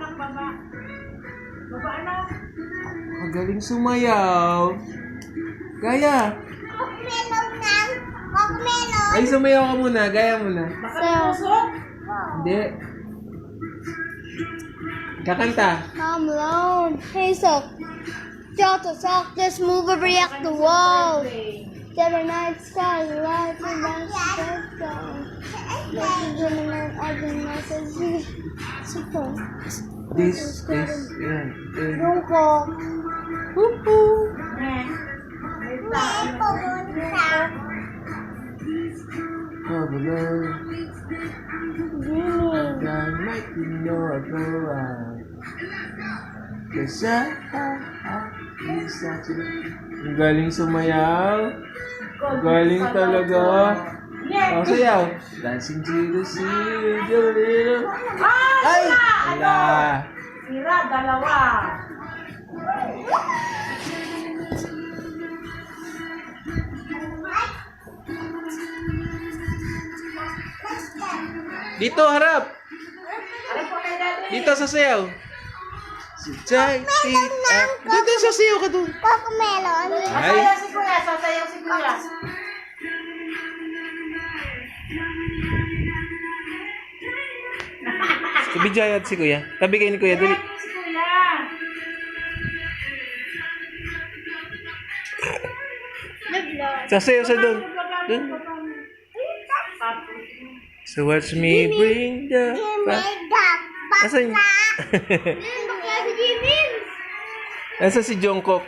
anak, baba. Baba, anak. Magaling sumayaw. Gaya. Ay, sumayaw ka muna. Gaya muna. Baka tusok. Hindi. Kakanta. Come alone. Hey, so. Delta, sock, just move or react the wall. Saturday night sky, light and dance the down. Like the night, I didn't know support. This, yan. Don't go. Woohoo! Oh, below. Dreaming. I might know I go out. Cause is such a... Ang galing sumayaw. Ang galing talaga. Oh, sayaw. Dancing to the sea. Ay! Ala! Sira, dalawa. Dito, harap! Ano po kay daddy? Dito sa sayaw. Si Jai, dito sa sayaw ka doon. Cocomelon. Sasayaw si kuya, sasayaw si kuya. Si Bijay at si Kuya. Tabi kayo ni Kuya, dali. Si kuya. Sasayaw sa doon. Doon. So watch me bring the... Asan? Asan si Jungkook?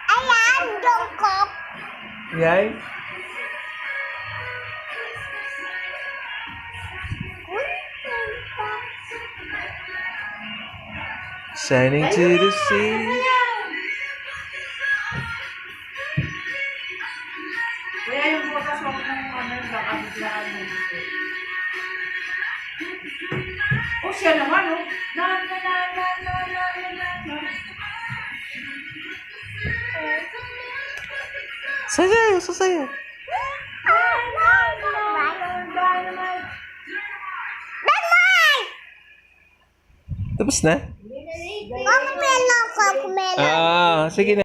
Ayan, Jungkook. Yan? Shining to the sea. Kuya, yung butas mo ng ano, baka biglaan mo. Oh, siya naman, oh. Na. Sasayaw, sasayaw. Tapos na? Cocomelon, Cocomelon. Ah, sige na.